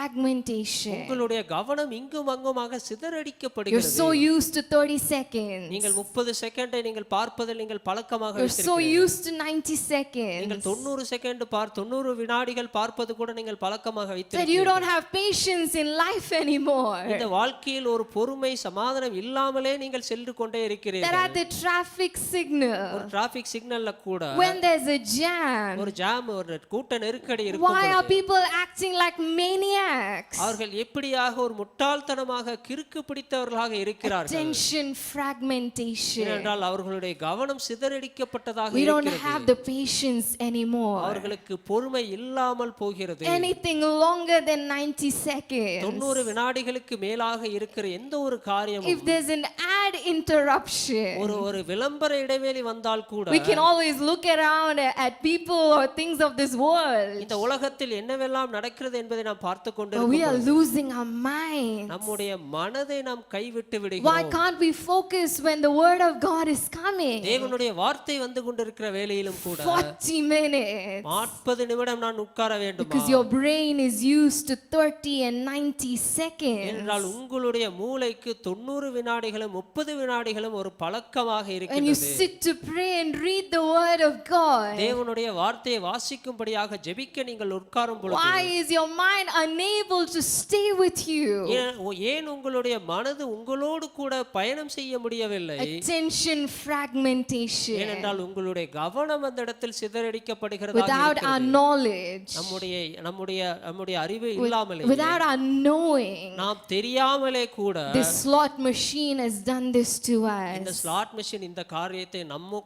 fragmentation. உங்களுடைய கவனம் இங்கும் அங்குமாக You're சிதறடிக்கப்படுகிறது. so used to 30 seconds. நீங்கள் 30 செகண்டை நீங்கள் பார்ப்பதில் நீங்கள் பழக்கமாக You're so வைத்திருக்கிறீர்கள். used to 90 நீங்கள் seconds 90 செகண்ட் 90 வினாடிகள் பார்ப்பது கூட நீங்கள் பழக்கமாக that you வைத்திருக்கிறீர்கள். don't have patience in life anymore. இந்த வாழ்க்கையில் ஒரு பொறுமை சமாதானம் இல்லாமலே நீங்கள் சென்று கொண்டே That இருக்கிறீர்கள். at the traffic signal, ஒரு டிராபிக் சிக்னல்ல கூட when there's a jam, ஒரு ஜாம், ஒரு கூட்ட நெருக்கடி இருக்கும் why are பொழுது people acting like maniacs? அவர்கள் எப்படியாக ஒரு முட்டாள்தனமாக கிறுக்கு பிடித்தவர்களாக இருக்கிறார்கள் Attention fragmentation. ஏனென்றால் அவர்களுடைய கவனம் சிதறடிக்கப்பட்டதாக We don't இருக்கிறது. have the patience anymore. அவர்களுக்கு பொறுமை இல்லாமல் போகிறது. Anything longer than 90 seconds. 90 வினாடிகளுக்கு மேலாக இருக்கிற எந்த ஒரு காரியமும், If there's an ad interruption, ஒரு விளம்பர இடைவேளை வந்தால் கூட we can always look around at people or things of this world. இந்த உலகத்தில் என்னவெல்லாம் நடக்கிறது என்பதை நாம் பார்த்து But we கொண்டிருக்கிறோம். are losing our minds. நம்முடைய மனதை நாம் கைவிட்டு Why விடுகிறோம். can't we focus when the word of God is coming? தேவனுடைய வார்த்தை வந்து கொண்டிருக்கிற வேளையிலும் கூட 40 minutes. 40 நிமிடம் நான் உட்கார வேண்டுமா? Because your brain is used to 30 and 90 seconds. என்றால் உங்களுடைய மூளைக்கு 90 வினாடிகளும் 30 வினாடிகளும் ஒரு பழக்கமாக When you இருக்கிறது. sit to pray and read the word of God, தேவனுடைய வார்த்தையை வாசிக்கும்படியாக ஜெபிக்க நீங்கள் உட்காரும் பொழுது why is your mind unable to stay with you? ஏன் உங்களுடைய மனது உங்களோடு கூட பயணம் செய்ய முடியவில்லை? Attention fragmentation. ஏனென்றால் உங்களுடைய கவனம் அந்த இடத்தில் சிதறடிக்கப்படுகிறதா Without our knowledge, நம்முடைய அறிவு இல்லாமலே, without our knowing, நாம் தெரியாமலே கூட this slot machine has done this to இந்த us. ஸ்லாட் மெஷின் இந்த காரியத்தை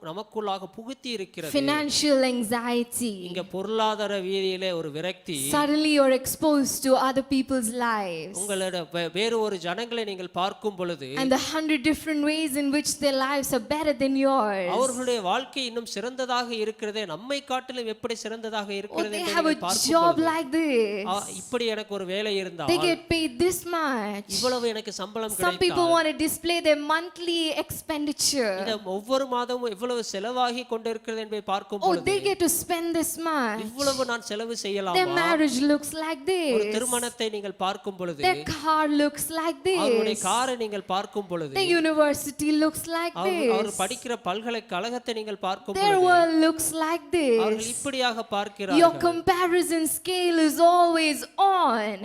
நமக்குள்ளாக புகுத்தி இருக்கிறது. Financial anxiety. இங்க பொருளாதார வீதியிலே ஒரு விரக்தி, Suddenly you're exposed to other people's lives உங்களோட வேறு ஒரு ஜனங்களை நீங்கள் பார்க்கும் பொழுது and the 100 different ways in which their lives are better than yours. அவர்களுடைய வாழ்க்கை இன்னும் சிறந்ததாக இருக்கிறதே, நம்மை காட்டிலும் எப்படி சிறந்ததாக Oh, இருக்கிறது they என்று have a நீங்கள் பார்க்கும் job பொழுது, like this. இப்படி எனக்கு ஒரு வேலை இருந்தால், They get paid this much. இவ்வளவு எனக்கு சம்பளம் Some people கிடைத்தால், want to display their monthly expenditure. இந்த ஒவ்வொரு மாதமும் எவ்வளவு செலவாகி கொண்டிருக்கிறது என்பதை பார்க்கும் Oh, பொழுது, they get to spend this much. இவ்வளவு நான் செலவு Their செய்யலாமா? marriage looks like ஒரு this. திருமணத்தை நீங்கள் பார்க்கும் பொழுது, Their car looks like அவருடைய this. காரை நீங்கள் பார்க்கும் பொழுது, Their university looks like our this. படிக்கிற பல்கலைக்கழகத்தை நீங்கள் பார்க்கும் Their பொழுது, world looks like அவர்கள் this. இப்படியாக Your பார்க்கிறார்கள். comparison scale is always on.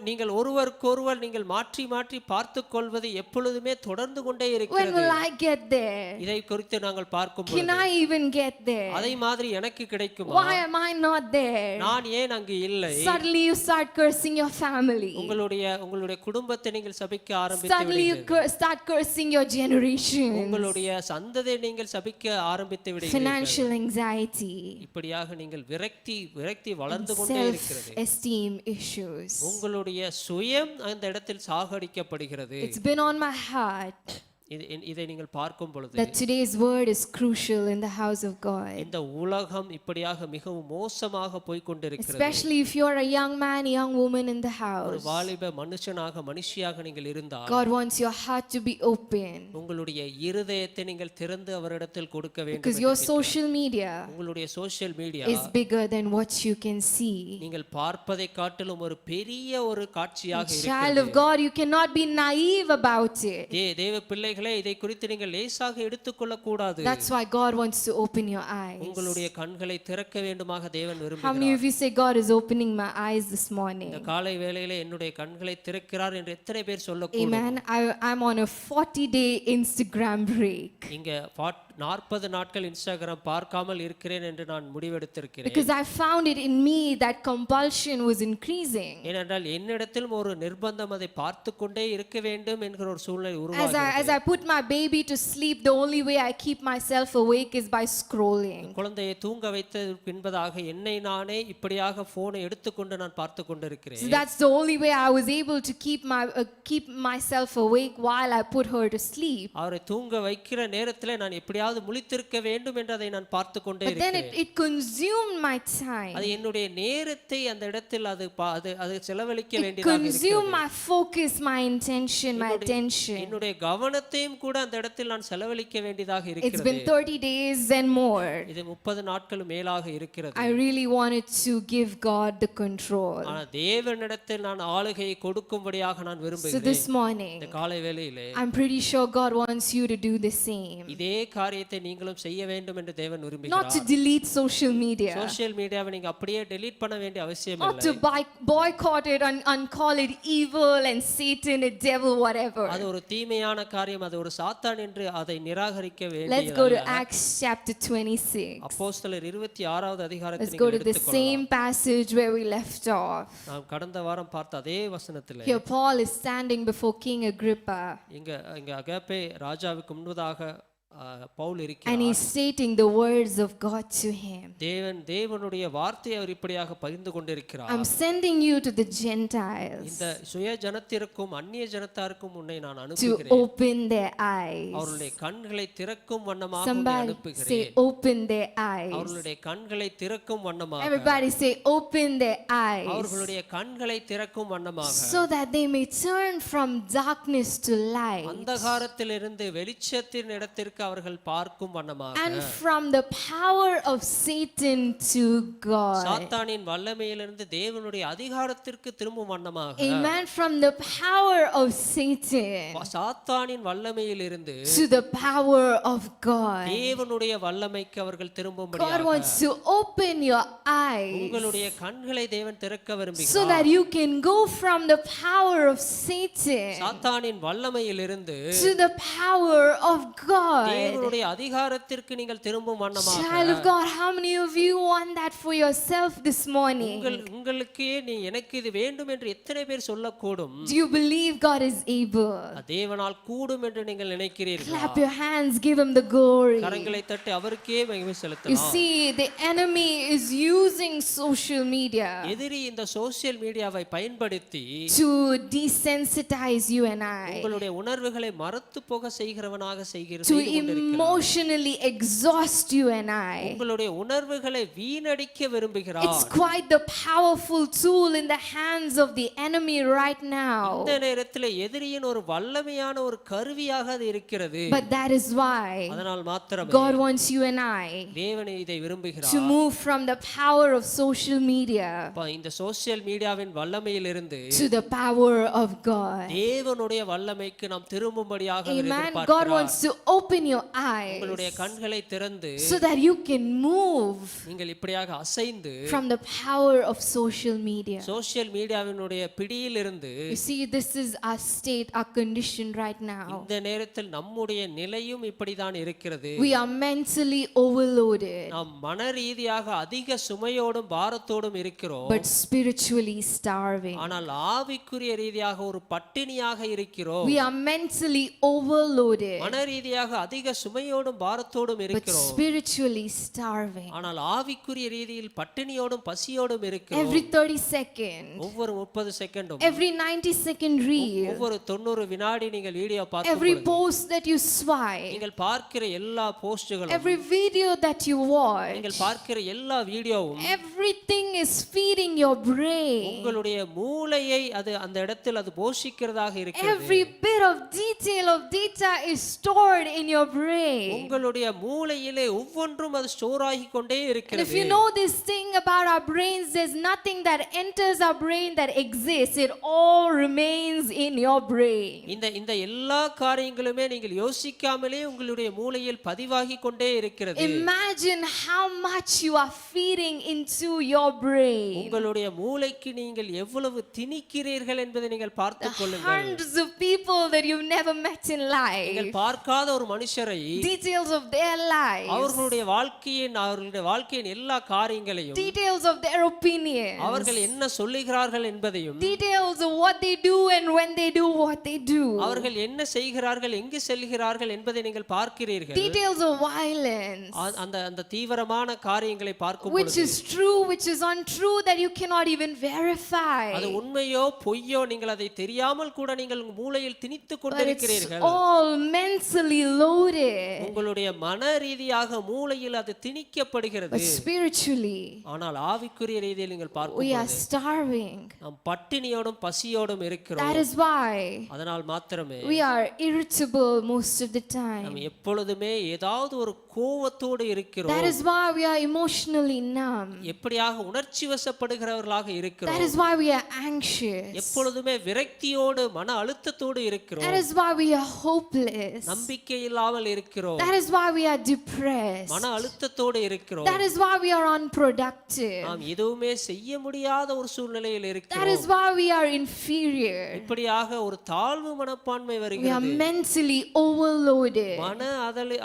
நீங்கள் ஒருவருக்கொருவர் நீங்கள் மாற்றி மாற்றி பார்த்துக் கொள்வது எப்பொழுதுமே தொடர்ந்து கொண்டே When இருக்கிறது. will I get there? இதை குறித்து நாங்கள் பார்க்கும் Can பொழுது, I even get there? அதை மாதிரி எனக்கு கிடைக்குமா? Why am I not there? நான் ஏன் அங்கு இல்லை? Suddenly you start cursing your family. உங்களுடைய குடும்பத்தை நீங்கள் சபிக்க ஆரம்பித்து Suddenly you விடுவீர்கள். start cursing your generation. உங்களுடைய சந்ததியை நீங்கள் சபிக்க ஆரம்பித்து விடுவீர்கள். Financial anxiety. இப்படியாக நீங்கள் விரக்தி வளர்ந்து கொண்டே இருக்கிறது. Self-esteem issues. உங்களுடைய சுயம் அந்த இடத்தில் சாகடிக்கப்படுகிறது. It's been on my heart இதை நீங்கள் பார்க்கும் பொழுது that today's word is crucial in the house of God. இந்த உலகம் இப்படியாக மிகவும் மோசமாக போய் கொண்டிருக்கிறது. Especially if you're a young man, young woman in the ஒரு house. வாலிப மனுஷனாக மனுஷியாக நீங்கள் இருந்தால் God wants your heart to be open. உங்களுடைய இருதயத்தை நீங்கள் திறந்து அவரிடத்தில் கொடுக்க வேண்டும். Because your social media உங்களுடைய social media is bigger than what you can see. நீங்கள் பார்ப்பதை காட்டிலும் ஒரு பெரிய ஒரு காட்சியாக Child இருக்கிறது. of God, you cannot be naive about it. தேவ பிள்ளைகளே, இதை குறித்து நீங்கள் லேசாக எடுத்துக்கொள்ள கூடாது. That's why God wants to open your eyes. உங்களுடைய கண்களை திறக்க வேண்டுமாக தேவன் How many விரும்புகிறார். of you say God is opening my eyes this morning? இந்த காலை வேளையிலே என்னுடைய கண்களை திறக்கிறார் என்று எத்தனை பேர் சொல்லக்கூடும்? Amen. I'm on a 40-day Instagram break. இங்க 40 நாட்கள் இன்ஸ்டாகிராம் பார்க்காமல் இருக்கிறேன் என்று நான் முடிவெடுத்திருக்கிறேன். Because I found it in me that compulsion was increasing. ஏனென்றால் என்னிடத்தில் ஒரு நிர்பந்தம் அதை பார்த்து கொண்டே இருக்க வேண்டும் என்கிற ஒரு சூழ்நிலை உருவாகிறது. As I put my baby to sleep, the only way I keep myself awake is by scrolling. குழந்தையை தூங்க வைத்த பின்பதாக என்னை நானே இப்படியாக போனை எடுத்துக்கொண்டு நான் பார்த்து கொண்டிருக்கிறேன். So that's the only way I was able to keep myself awake while I put her to sleep. அவரை தூங்க வைக்கிற நேரத்திலே நான் எப்படியாவது முழித்திருக்க வேண்டும் என்று அதை நான் பார்த்து கொண்டே But then இருக்கிறேன். it consumed my time. அது என்னுடைய நேரத்தை அந்த இடத்தில் அது செலவழிக்க It வேண்டியதாக consumed இருக்கிறது. my focus, my intention, my attention. என்னுடைய கவனத்தையும் கூட அந்த இடத்தில் நான் செலவழிக்க வேண்டியதாக It's இருக்கிறது. been 30 days and more. இது 30 நாட்கள் மேலாக இருக்கிறது. I really wanted to give God the control. ஆனால் தேவனிடத்தில் நான் ஆளுகையை கொடுக்கும்படியாக நான் So விரும்புகிறேன். this morning, இந்த காலை வேளையிலே I'm pretty sure God wants you to do the same. இதே காரியத்தை நீங்களும் செய்ய வேண்டும் என்று தேவன் Not to விரும்புகிறார். delete social media. சோஷியல் மீடியாவை நீங்க அப்படியே டெலீட் பண்ண வேண்டிய அவசியம் Not இல்லை. to boycott it and call it evil and Satan, a devil, whatever. அது ஒரு தீமையான காரியம், அது ஒரு சாத்தான் என்று அதை நிராகரிக்க Let's go to வேண்டியது. Acts chapter 26. அப்போஸ்தலர் 26வது அதிகாரத்தை Let's go நீங்கள் to the எடுத்துக்கொள்ளலாம். same passage where we left off. நாம் கடந்த வாரம் பார்த்த அதே வசனத்திலே Here Paul is standing before King Agrippa இங்க அகாப்பே ராஜாவுக்கு முன்பதாக பவுல் and இருக்கிறார். he's stating the words of God to him. தேவனுடைய வார்த்தையை அவர் இப்படியாக பகிர்ந்து கொண்டிருக்கிறார். I'm sending you to the Gentiles இந்த சுய ஜனத்திற்கும் அந்நிய ஜனத்தாருக்கும் உன்னை நான் to அனுப்புகிறேன். open their eyes. அவர்களுடைய கண்களை திறக்கும் வண்ணமாக உன்னை Somebody அனுப்புகிறேன். say open their eyes. அவர்களுடைய கண்களை திறக்கும் வண்ணமாக. Everybody say open their eyes. அவர்களுடைய கண்களை திறக்கும் வண்ணமாக. So that they may turn from darkness to light அந்தகாரத்திலிருந்து வெளிச்சத்தின் இடத்திற்கு அவர்கள் பார்க்கும் வண்ணமாக. and from the power of Satan to God. சாத்தானின் வல்லமையிலிருந்து தேவனுடைய அதிகாரத்திற்கு திரும்பும் வண்ணமாக. Amen. From the power of Satan சாத்தானின் வல்லமையிலிருந்து to the power of God. தேவனுடைய வல்லமைக்கு அவர்கள் God திரும்பும்படியாக. wants to open your eyes உங்களுடைய கண்களை தேவன் திறக்க so விரும்புகிறார். that you can go from the power of Satan சாத்தானின் வல்லமையிலிருந்து to the power of God. தேவனுடைய அதிகாரத்திற்கு நீங்கள் திரும்பும் வண்ணமாக. Child of God, how many of you want that for yourself this morning? உங்களுக்கு நீ எனக்கு இது வேண்டும் என்று எத்தனை பேர் சொல்லக்கூடும்? Do you believe God is able? தேவனால் கூடும் என்று நீங்கள் நினைக்கிறீர்களா? Clap your hands, give him the glory. கரங்களை தட்டி அவருக்கே மகிமை You செலுத்தலாம். see, the enemy is using social media எதிரி இந்த சோஷியல் மீடியாவை பயன்படுத்தி to desensitize you and I, உங்களுடைய உணர்வுகளை மறத்து போக செய்கிறவனாக to emotionally exhaust you and I. உங்களுடைய உணர்வுகளை வீணடிக்க விரும்புகிறார். It's quite the powerful tool in the hands of the enemy right now. இந்த நேரத்தில் எதிரியின் ஒரு வல்லமையான ஒரு கருவியாக அது இருக்கிறது. But that is why அதனால் மாத்திரமே God wants you and I தேவன் இதை விரும்புகிறார். to move from the power of social media இந்த social மீடியாவின் வல்லமையிலிருந்து to the power of God. தேவனுடைய வல்லமைக்கு நாம் திரும்பும்படியாக அவர் Amen. God எதிர்பார்க்கிறார். wants to open your eyes உங்களுடைய கண்களை திறந்து so that you can move நீங்கள் இப்படியாக அசைந்து from the power of social media. Social மீடியாவினுடைய பிடியிலிருந்து You see, this is our state, our condition right now. இந்த நேரத்தில் நம்முடைய நிலையும் இப்படிதான் இருக்கிறது. We are mentally overloaded, நாம் மன ரீதியாக அதிக சுமையோடும் பாரத்தோடும் இருக்கிறோம். but spiritually starving. ஆனால் ஆவிக்குரிய ரீதியாக ஒரு பட்டினியாக இருக்கிறோம். We are mentally overloaded, மன ரீதியாக அதிக அதிக சுமையோடும் பாரத்தோடும் but இருக்கிறோம். spiritually starving. ஆனால் ஆவிக்குரிய ரீதியில் பட்டினியோடும் பசியோடும் இருக்கிறோம். Every 30 seconds, ஒவ்வொரு 30 செகண்டும், every 90-second reel, ஒவ்வொரு 90 வினாடி நீங்கள் வீடியோ பார்க்கும் every பொழுது, post that you swipe, நீங்கள் பார்க்கிற எல்லா போஸ்டுகளும், every video that you watch, நீங்கள் பார்க்கிற எல்லா வீடியோவும் everything is feeding your brain. உங்களுடைய மூளையை அது அந்த இடத்தில் அது போஷிக்கிறதாக இருக்கிறது. Every bit of detail of data is stored in your brain. உங்களுடைய மூளையிலே ஒவ்வொன்றும் அது ஸ்டோர் ஆகி கொண்டே And if இருக்கிறது. you know this thing about our brains, there's nothing that enters our brain that exists. It all remains in your brain. இந்த இந்த எல்லா காரியங்களுமே நீங்கள் யோசிக்காமலே உங்களுடைய மூளையில் பதிவாகி கொண்டே இருக்கிறது. Imagine how much you are feeding into your brain. உங்களுடைய மூளைக்கு நீங்கள் எவ்வளவு திணிக்கிறீர்கள் என்பதை நீங்கள் பார்த்துக் கொள்ளுங்கள். Hundreds of people that you've never met in life. நீங்கள் பார்க்காத ஒரு மனுஷரை, Details of their lives. அவர்களுடைய வாழ்க்கையின் எல்லா காரியங்களையும், Details of their opinions. அவர்கள் என்ன சொல்லுகிறார்கள் என்பதையும், Details of what they do and when they do what they do. அவர்கள் என்ன செய்கிறார்கள், எங்கு செல்கிறார்கள் என்பதை நீங்கள் பார்க்கிறீர்கள். Details of violence. அந்த அந்த தீவிரமான காரியங்களை பார்க்கும் Which பொழுது, is true, which is untrue, that you cannot even verify. அது உண்மையோ பொய்யோ நீங்கள் அதை தெரியாமல் கூட நீங்கள் உங்கள் மூளையில் திணித்துக் But it's கொண்டிருக்கிறீர்கள். all mentally loaded. உங்களுடைய மன ரீதியாக மூளையில் அது திணிக்கப்படுகிறது. But spiritually, ஆனால் ஆவிக்குரிய ரீதியில் நீங்கள் பார்க்கும் we are பொழுது starving. நாம் பட்டினியோடும் பசியோடும் இருக்கிறோம். That is why அதனால் மாத்திரமே we are irritable most of the நாம் time. எப்பொழுதுமே ஏதாவது ஒரு கோவத்தோடு இருக்கிறோம். That is why we are emotionally numb. எப்படியாக உணர்ச்சி வசப்படுகிறவர்களாக That இருக்கிறோம். is why we are anxious. எப்பொழுதுமே விரக்தியோடு மன அழுத்தத்தோடு இருக்கிறோம். That is why we are hopeless. நம்பிக்கை இல்லாமல் இருக்கிறோம். That is why we are depressed. மன அழுத்தத்தோடு இருக்கிறோம். That is why we are unproductive. நாம் எதுவுமே செய்ய முடியாத ஒரு சூழ்நிலையில் That இருக்கிறோம். is why we are inferior. இப்படியாக ஒரு தாழ்வு மனப்பான்மை We are வருகிறது. mentally overloaded. மன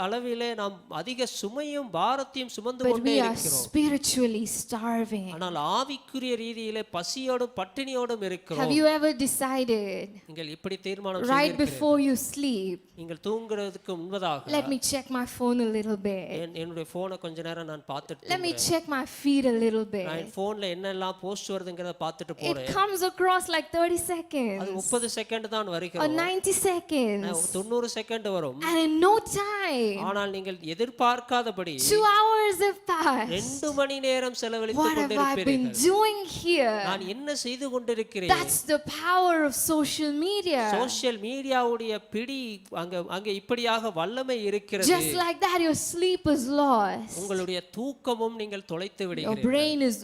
அளவிலே நாம் அதிக சுமையும் பாரத்தையும் சுமந்து But கொண்டே we are இருக்கிறோம். spiritually starving. ஆனால் ஆவிக்குரிய ரீதியிலே பசியோடும் பட்டினியோடும் Have இருக்கிறோம். you ever decided நீங்கள் இப்படி தீர்மானம் right செய்திருக்கிறீர்கள். before you sleep, நீங்கள் தூங்குறதுக்கு முன்பதாக let me check my phone a little bit. என்னுடைய போனை கொஞ்ச நேரம் நான் பார்த்துட்டு Let me check my feed a little நான் bit. போன்ல என்னெல்லாம் போஸ்ட் வருதுங்கிறத பார்த்துட்டு It போறேன். comes across like 30 அது seconds 30 செகண்ட் தான் or வருகிறது. 90 seconds. 90 செகண்ட் வரும். And in no time, ஆனால் நீங்கள் எதிர்பார்க்காதபடி 2 hours have passed. 2 மணி நேரம் செலவழித்துக் What have I been கொண்டிருப்பீர்கள். doing here? நான் என்ன செய்து கொண்டிருக்கிறேன்? That's the power of social media. Social மீடியாவுடைய பிடி அங்க இப்படியாக வல்லமை இருக்கிறது. Just like that, your sleep is lost. உங்களுடைய தூக்கமும் நீங்கள் தொலைத்து Your விடுகிறீர்கள். brain is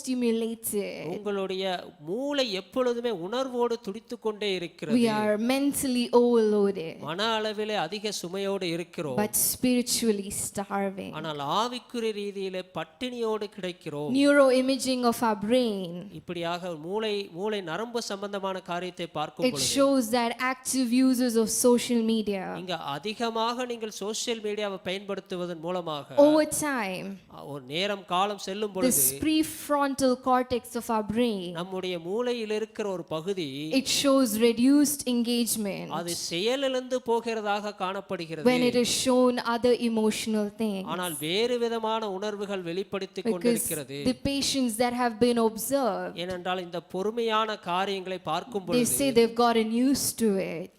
overstimulated. உங்களுடைய மூளை எப்பொழுதுமே உணர்வோடு துடித்துக் கொண்டே இருக்கிறது. We are mentally overloaded, மன அளவிலே அதிக சுமையோடு இருக்கிறோம். but spiritually starving. ஆனால் ஆவிக்குரிய ரீதியிலே பட்டினியோடு கிடைக்கிறோம். Neuroimaging of our brain, இப்படியாக மூளை நரம்பு சம்பந்தமான காரியத்தை பார்க்கும் it பொழுது shows that active users of social media, இங்க அதிகமாக நீங்கள் சோஷியல் மீடியாவை பயன்படுத்துவதன் மூலமாக over time, ஒரு நேரம் காலம் செல்லும் this பொழுது prefrontal cortex of our brain, நம்முடைய மூளையில் இருக்கிற ஒரு பகுதி it shows reduced engagement அது செயலிழந்து போகிறதாக காணப்படுகிறது. when it is shown other emotional things. ஆனால் வேறு விதமான உணர்வுகள் வெளிப்படுத்திக் Because கொண்டிருக்கிறது. the patients that have been observed, ஏனென்றால் இந்த பொறுமையான காரியங்களை பார்க்கும் they பொழுது say they've gotten used to it,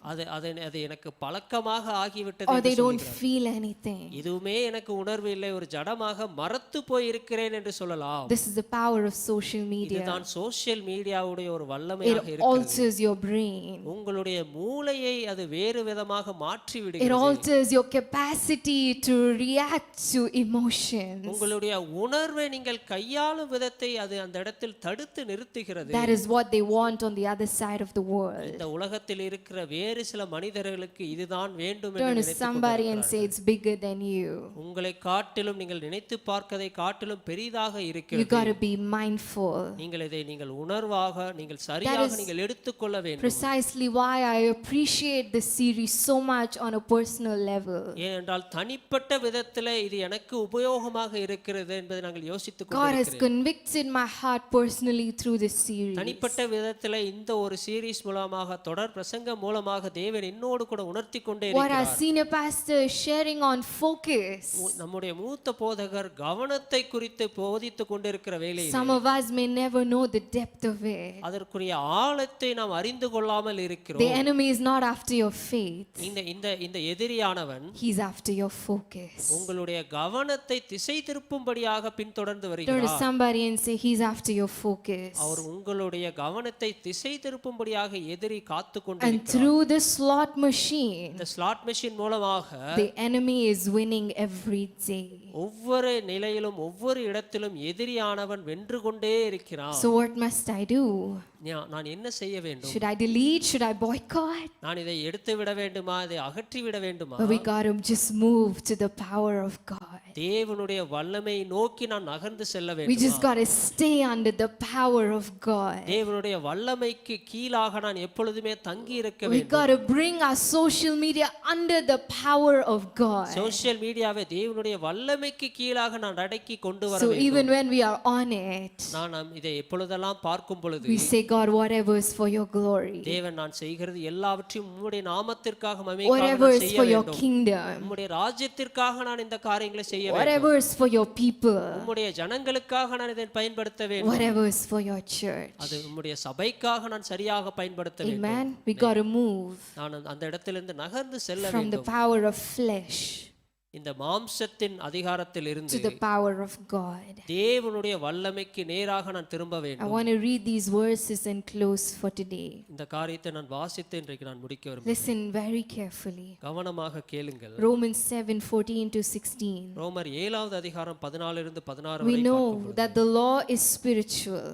அது எனக்கு பழக்கமாக ஆகிவிட்டது or என்று they don't சொல்கிறார். feel anything. இதுவுமே எனக்கு உணர்வு இல்லை, ஒரு ஜடமாக மரத்து போய் இருக்கிறேன் என்று சொல்லலாம். This is the power of social media. இதுதான் சோஷியல் மீடியாவுடைய ஒரு It வல்லமையாக இருக்கிறது. alters your brain. உங்களுடைய மூளையை அது வேறு விதமாக மாற்றி It விடுகிறது. alters your capacity to react to emotions. உங்களுடைய உணர்வை நீங்கள் கையாளும் விதத்தை அது அந்த இடத்தில் தடுத்து நிறுத்துகிறது. That is what they want on the other side of the world. இந்த உலகத்தில் இருக்கிற வேறு சில மனிதர்களுக்கு இதுதான் வேண்டும் Turn என்று to நினைத்துக் somebody and கொண்டிருக்கிறார்கள். say it's bigger than you. உங்களை காட்டிலும் நீங்கள் நினைத்து பார்க்கதை காட்டிலும் பெரிதாக You இருக்கிறது. got to be mindful. நீங்கள் உணர்வாக நீங்கள் சரியாக is நீங்கள் எடுத்துக்கொள்ள வேண்டும். Precisely why I appreciate this series so much on a personal level. ஏனென்றால் தனிப்பட்ட விதத்துல இது எனக்கு உபயோகமாக இருக்கிறது என்பதை நாங்கள் யோசித்துக் God has கொண்டிருக்கிறோம். convicted my heart personally through this series. தனிப்பட்ட விதத்துல இந்த ஒரு சீரிஸ் மூலமாக தொடர் பிரசங்கம் மூலமாக தேவன் என்னோடு கூட உணர்த்தி கொண்டே What our இருக்கிறார். senior pastor is sharing on focus. நம்முடைய மூத்த போதகர் கவனத்தை குறித்து போதித்துக் கொண்டிருக்கிற வேளையில் Some of us may never know the depth of it. அதற்குரிய ஆழத்தை நாம் அறிந்து கொள்ளாமல் The இருக்கிறோம். enemy is not after your faith. இந்த இந்த இந்த எதிரியானவன் He's after your focus. உங்களுடைய கவனத்தை திசை திருப்பும்படியாக பின்தொடர்ந்து Turn to வருகிறார். somebody and say, He's after your focus. அவர் உங்களுடைய கவனத்தை திசை திருப்பும்படியாக எதிரி காத்து And கொண்டிருக்கிறார். through this slot machine, இந்த ஸ்லாட் மெஷின் மூலமாக the enemy is winning every day. ஒவ்வொரு நிலையிலும் ஒவ்வொரு இடத்திலும் எதிரியானவன் வென்று கொண்டே இருக்கிறான். So, what must I do? நான் என்ன செய்ய வேண்டும்? Should I delete? Should I boycott? நான் இதை எடுத்து விட வேண்டுமா, இதை அகற்றி விட வேண்டுமா? But we got to just move to the power of God. தேவனுடைய வல்லமை நோக்கி நான் நகர்ந்து செல்ல We வேண்டும். just got to stay under the power of God. தேவனுடைய வல்லமைக்கு கீழாக நான் எப்பொழுதுமே தங்கி இருக்க We வேண்டும். got to bring our social media under the power of God. Social மீடியாவை தேவனுடைய வல்லமைக்கு கீழாக நான் அடக்கி கொண்டு வர So வேண்டும். even when we are on it, நாம் இதை எப்பொழுதெல்லாம் பார்க்கும் பொழுது we say, God, whatever is for your glory, தேவன் நான் செய்கிறது எல்லாவற்றையும் உம்முடைய நாமத்திற்காக மகிமைக்காக whatever நான் is செய்ய for your வேண்டும். kingdom, உம்முடைய ராஜ்யத்திற்காக நான் இந்த காரியங்களை செய்ய வேண்டும். whatever is for your people, உம்முடைய ஜனங்களுக்காக நான் இதை பயன்படுத்த வேண்டும். whatever is for your church. அது உம்முடைய சபைக்காக நான் சரியாக பயன்படுத்த வேண்டும். Amen. We got to move நான் அந்த இடத்திலிருந்து நகர்ந்து செல்ல from the வேண்டும். power of flesh இந்த மாம்சத்தின் அதிகாரத்தில் to இருந்து the power of God. தேவனுடைய வல்லமைக்கு நேராக நான் திரும்ப I வேண்டும். want to read these verses and close for today. இந்த காரியத்தை நான் வாசித்து இன்றைக்கு நான் முடிக்க விரும்புகிறேன். Listen very carefully. கவனமாக கேளுங்கள். Romans 7:14 to 16. ரோமர் 7வது அதிகாரம் 14 இருந்து 16 We வரை know பார்க்கும்போது, that the law is spiritual.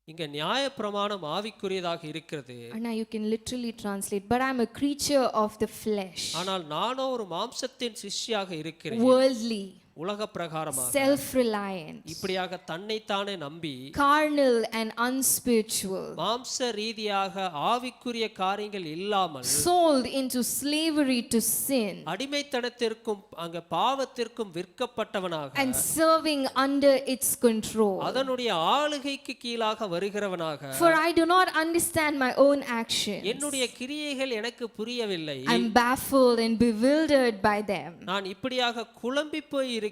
இங்க நியாயப்பிரமாணம் ஆவிக்குரியதாக இருக்கிறது. Anna, you can literally translate, but I'm a creature of the flesh, ஆனால் நானோ ஒரு மாம்சத்தின் சிஷ்யாக இருக்கிறேன். worldly, உலக பிரகாரமாக self-reliant, இப்படியாக தன்னைத்தானே நம்பி carnal and unspiritual, மாம்ச ரீதியாக ஆவிக்குரிய காரியங்கள் இல்லாமல் sold into slavery to sin, அடிமைத்தனத்திற்கும் அங்க பாவத்திற்கும் விற்கப்பட்டவனாக and serving under its control. அதனுடைய ஆளுகைக்கு கீழாக வருகிறவனாக For I do not understand my own actions. என்னுடைய கிரியைகள் எனக்கு புரியவில்லை. I'm baffled and bewildered by them. நான் இப்படியாக குழம்பி போய் இருக்கிறேன்.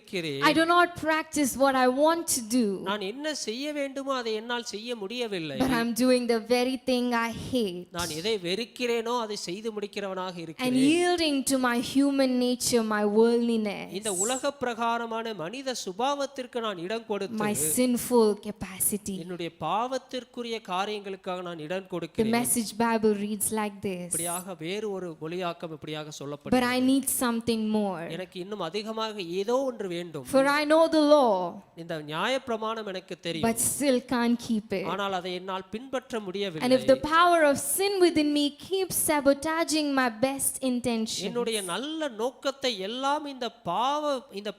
I do not practice what I want to do, நான் என்ன செய்ய வேண்டுமோ அதை என்னால் செய்ய முடியவில்லை. but I'm doing the very thing I hate. நான் எதை வெறுக்கிறேனோ அதை செய்து முடிக்கிறவனாக And இருக்கிறேன். yielding to my human nature, my worldliness, இந்த உலக பிரகாரமான மனித சுபாவத்திற்கு நான் இடம் கொடுத்து my sinful capacity. என்னுடைய பாவத்திற்குரிய காரியங்களுக்காக நான் இடம் The கொடுக்கிறேன். Message Bible reads like this. இப்படியாக வேறு ஒரு மொழியாக்கம் இப்படியாக But சொல்லப்படுகிறது. I need something more. எனக்கு இன்னும் அதிகமாக ஏதோ ஒன்று வேண்டும். For I know the law, இந்த நியாயப்பிரமாணம் எனக்கு தெரியும். but still can't keep it. ஆனால் அதை என்னால் பின்பற்ற And முடியவில்லை. if the power of sin within me keeps sabotaging my best intentions, என்னுடைய நல்ல நோக்கத்தை எல்லாம் இந்த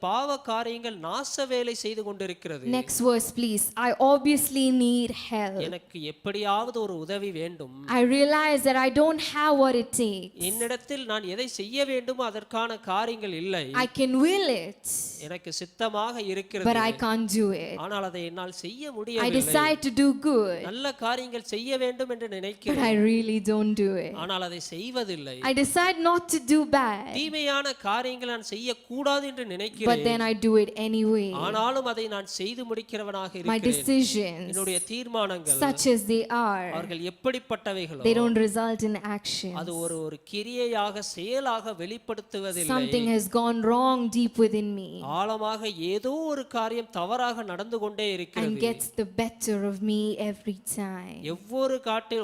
பாவ காரியங்கள் நாச வேலை செய்து கொண்டிருக்கிறது. next verse please. I obviously need help. எனக்கு எப்படியாவது ஒரு உதவி வேண்டும். I realize that I don't have what it takes. என்னிடத்தில் நான் எதை செய்ய வேண்டுமோ அதற்கான காரியங்கள் இல்லை. I can will it, எனக்கு சித்தமாக but இருக்கிறது. I can't do it. ஆனால் அதை என்னால் செய்ய I முடியவில்லை. decide to do good, நல்ல காரியங்கள் செய்ய வேண்டும் என்று but நினைக்கிறேன். I really don't do it. ஆனால் அதை செய்வதில்லை. I decide not to do bad, தீமையான காரியங்கள் நான் செய்யக்கூடாது என்று but நினைக்கிறேன். then I do it anyway. ஆனாலும் அதை நான் செய்து முடிக்கிறவனாக My இருக்கிறேன். decisions, என்னுடைய தீர்மானங்கள் such as they are, அவர்கள் எப்படிப்பட்டவைகளோ they don't result in action. அது ஒரு கிரியையாக செயலாக வெளிப்படுத்துவதில்லை. Something has gone wrong deep within me ஆழமாக ஏதோ ஒரு காரியம் தவறாக நடந்து கொண்டே and இருக்கிறது. gets the better of me every time.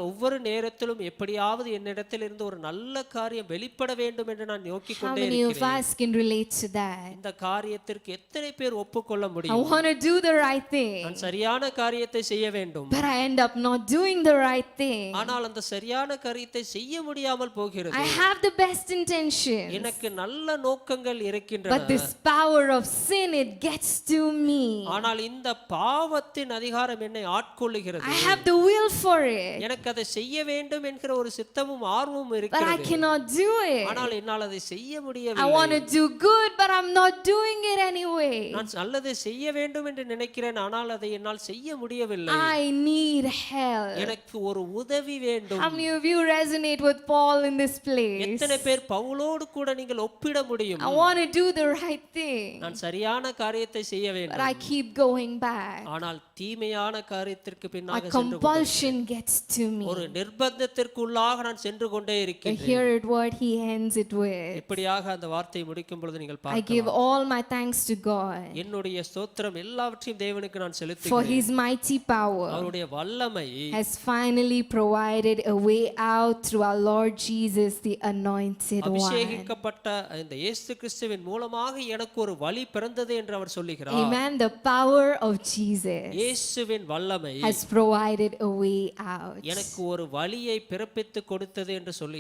ஒவ்வொரு நேரத்திலும் எப்படியாவது என்னிடத்தில் இருந்து ஒரு நல்ல காரியம் வெளிப்பட வேண்டும் என்று நான் நோக்கிக் How கொண்டே many of இருக்கிறேன். us can relate to that? இந்த காரியத்திற்கு எத்தனை பேர் ஒப்புக்கொள்ள I முடியும்? want to do the right thing, நான் சரியான காரியத்தை செய்ய வேண்டும், but I end up not doing the right thing. ஆனால் அந்த சரியான காரியத்தை செய்ய முடியாமல் போகிறது. I have the best intentions, எனக்கு நல்ல நோக்கங்கள் but இருக்கின்றன. this power of of sin, it gets to me. ஆனால் இந்த பாவத்தின் அதிகாரம் என்னை ஆட்கொள்ளுகிறது. I have the will for it, எனக்கு அதை செய்ய வேண்டும் என்கிற ஒரு சித்தமும் ஆர்வமும் but I இருக்கிறது. cannot do it. ஆனால் என்னால் அதை செய்ய I முடியவில்லை. want to do good, but I'm not doing it anyway. நான் நல்லதை செய்ய வேண்டும் என்று நினைக்கிறேன், ஆனால் அதை என்னால் செய்ய முடியவில்லை. I need help. எனக்கு ஒரு உதவி வேண்டும். How many of you resonate with Paul in this place? எத்தனை பேர் பவுலோடு கூட நீங்கள் ஒப்பிட முடியும்? I want to do the right thing, நான் சரியான காரியத்தை செய்ய but வேண்டும், I keep going back. ஆனால் தீமையான காரியத்திற்கு A பின்னாக சென்று கொண்டே- compulsion gets to me. ஒரு நிர்பந்தத்திற்குள்ளாக நான் சென்று கொண்டே I இருக்கிறேன். hear it what he ends it with. இப்படியாக அந்த வார்த்தையை முடிக்கும் பொழுது நீங்கள் I give பார்க்கலாம், all my thanks to God என்னுடைய ஸ்தோத்திரம் எல்லாவற்றையும் தேவனுக்கு நான் for செலுத்துகிறேன். his mighty power அவருடைய வல்லமை has finally provided a way out through our Lord Jesus, the anointed one. அபிஷேகிக்கப்பட்ட இந்த இயேசு கிறிஸ்துவின் மூலமாக எனக்கு ஒரு வழி பிறந்தது என்று அவர் சொல்லுகிறார். Amen. The power of Jesus இயேசுவின் வல்லமை has provided a way out. எனக்கு ஒரு வழியை பிறப்பித்து கொடுத்தது என்று சொல்லி